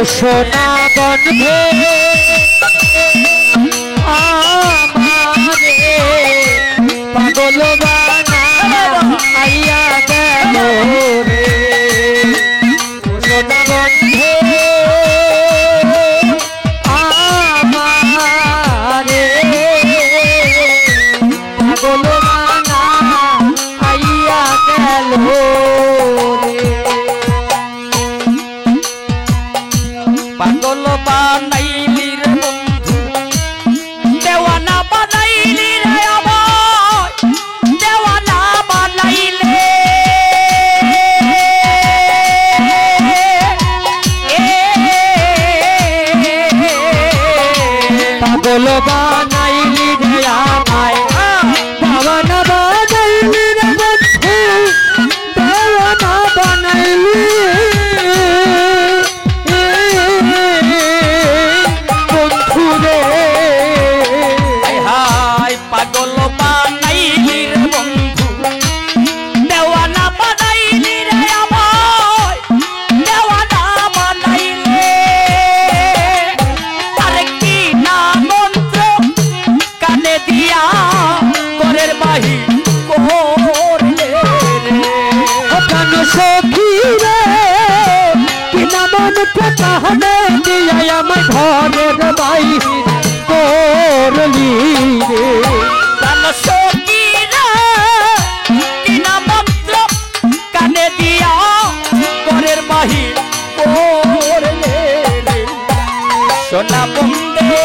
সোনা বন্ধে আমারে পাগল বানাইয়া গেল রে সোনা বন্ধে আমারে পাগল বানাইয়া গেল পাগল বানাইলি রে বন্ধু দেওয়ানা বানাইলি রে আমায় দেওয়ানা বানাইলে পাগল বানাইলি রে আমায় দেওয়ানা বানাইলি রে বন্ধু দেওয়ানা বানাইলি পাগল বানাইলি রে বন্ধু দেওয়ানা বানাইলি রে আমায় দেওয়ানা বানাইলে আরে কি না মন্ত্র কানে দিয়া ঘরের বাহি করলে রে কান সখী রে কি না মন্ত্র কানে দিয়া আমার ঘরের বাহি করলি রে কান সখী রে কি না মন্ত্র কানে দিয়া ঘরের বাহি করলে রে সোনা বন্ধে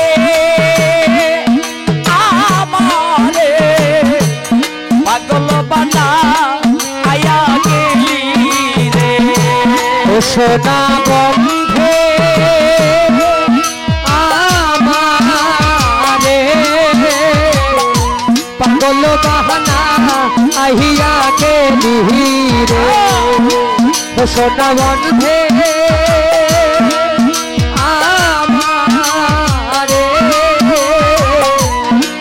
আমারে পাগল বানা আয়া গেলি রে ও সোনা বন্ধে আমারে পাগল বাহানা আহিয়া গেলি রে ও সোনা বন্ধে আমারে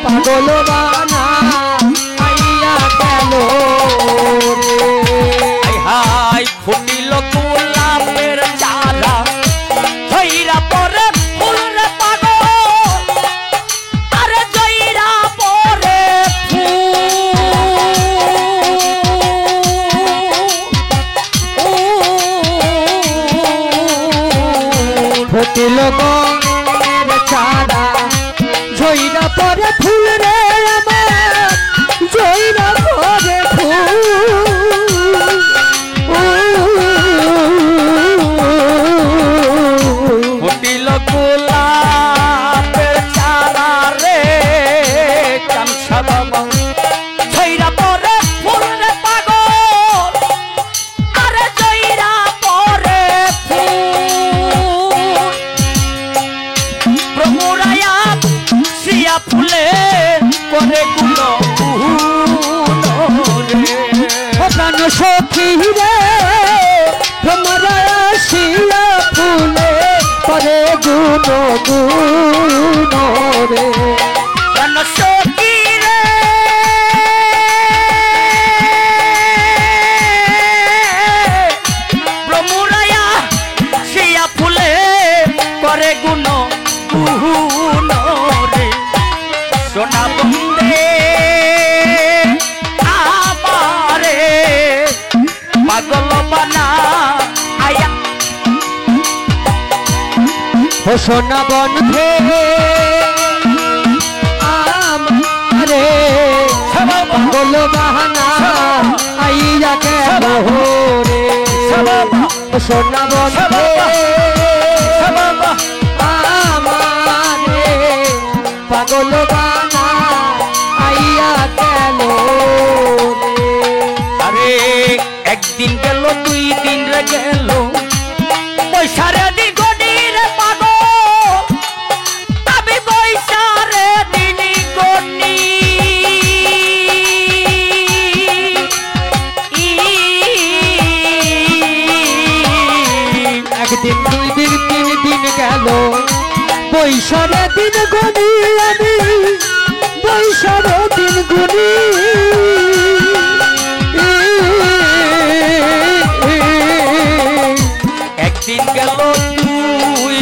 পাগল বাহানা আহিয়া গেল রে হাই ফুটিল গোলাপের চারা হইরা পরে ফুল রে পাগল আরে জইরা পরে ফুটিল গঙ্গের চারা ঝইরা পরে ফুল রে আমার ঝইরা পরে ফুটিল গোলাপের চারা রে চামসা বাবা জইরা পরে ফুল রে পাগল আরে জইরা পরে ফুল প্রমুরায়া সিয়া ফুলে করে গুলো প্রাণ সখী রে তোমরা শিলা ফুলে করে গুণ গুণ রে প্রাণ সখী রে প্রমুরায়া সিয়া ফুলে করে গুণ গুণ রে সোনা বন্ধে আমারে পাগল বানা আয়া ও সোনা বন্ধে আমারে পাগল বাহানা আইয়া গেল রে ও সোনা বন্ধে আমারে পাগল বাহানা আইয়া গেল রে আরে একদিন গেল দুই দিন রে গেল পয়সারে দিন গনির পাগল আমি পয়সারে দিন গনি একদিন দুই দিন তিন দিন গেল বৈশারে দিন গুনি আমি বৈশারে দিন গুনি একদিন গেল দুই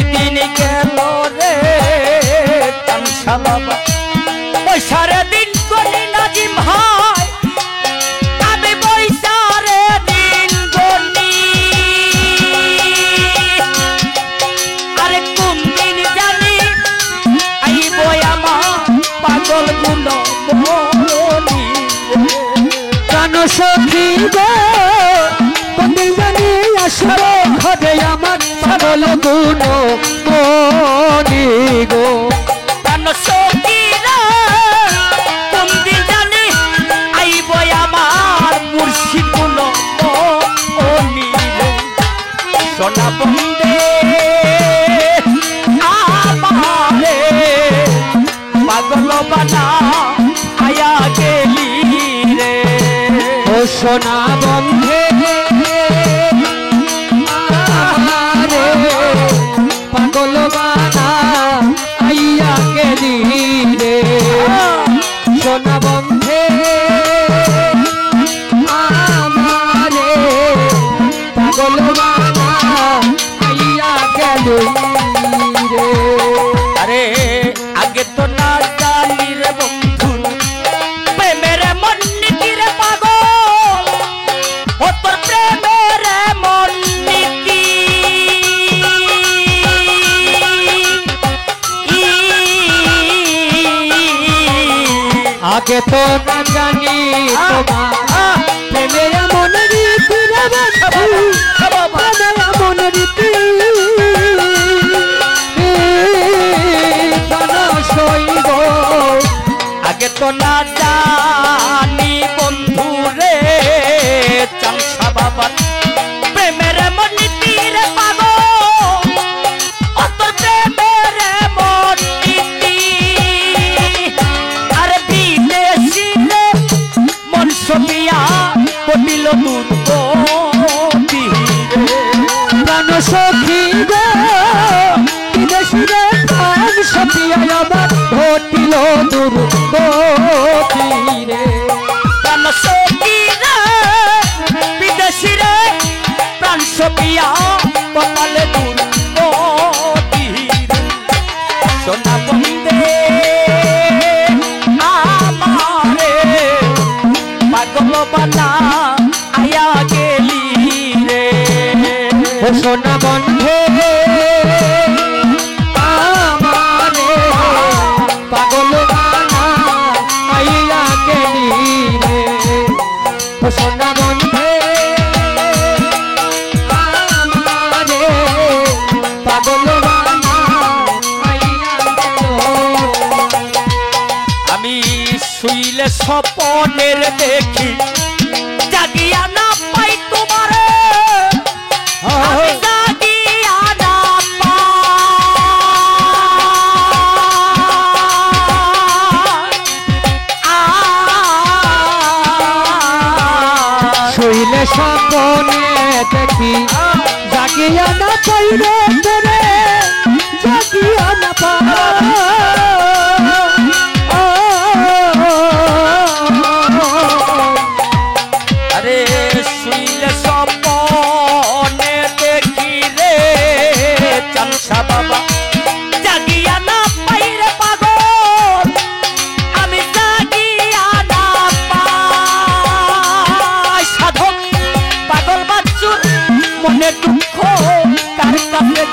গো কোনদিন জানি আসবে ঘরে আমার পাগল গুণ মনি গো প্রাণ সখীরা কোনদিন জানি আইব আমার মুর্শিদ গুণ মনি রে সোনা বন্দে আমারে পাগল বানা আয়া গেলি রে ও সোনা বন্ধে আমারে পাগল বানা আইয়া গেলি রে সোনা বন্ধে আমারে পাগল বানা আইয়া গেলি রে আরে আগে তো না জানি রে বন্ধু প্রেমের মন নীতি রে পাগল ও তোর প্রেমের মন নীতি আগে তো না জানি তোমার প্রেমের এমন রীতি রে বন্ধু প্রেমের এমন রীতি প্রাণ সইব আগে তো না জানি বন্ধু রে চাংসা বাবা প্রেমের মন নীতি রে পাগল ও তোর প্রেমের মন নীতি আরে বিদেশি রে মন সপিয়া কটিল দুর্গতি প্রাণ সখী গো বিদেশি রে প্রাণ সপিয়া আমার ঘটিল দুর্গতি রে প্রাণ সখীরা বিদেশি রে প্রাণ সপিয়া কপালে দুর্গতি সোনা বন্দে আমারে পাগল বানা আয়া গেলি রে ও সোনা বন্ধে আমারে পাগল বানা আইয়া গেলি রে ও সোনা বন্ধে আমারে পাগল বানা আইয়া গেল আমি শুইলে স্বপনের দেখি জাগিয়া না পাই তোমারে আমি জাগিয়া না পাই শুইলে স্বপনে দেখি জাগিয়া না পাইরে তোরে জাগিয়া না আরে শুইলে স্বপনে দেখি রে চাংসা বাবা জাগিয়া না পাই রে পাগল আমি জাগিয়া না পাই সাধক পাগল বাচ্চুর মনে দুঃখ কার কাছে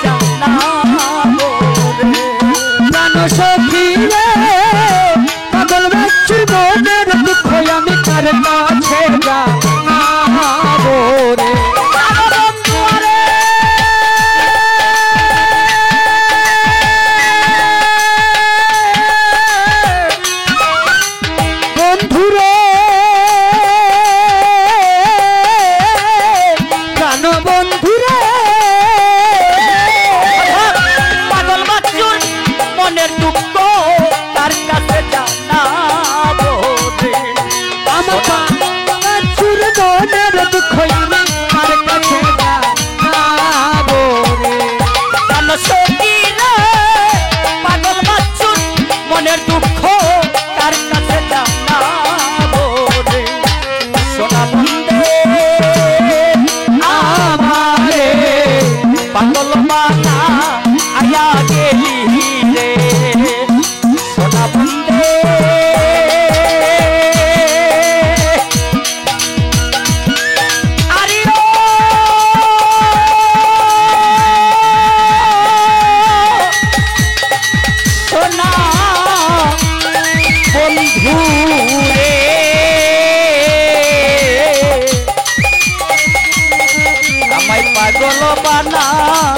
ঠিকানা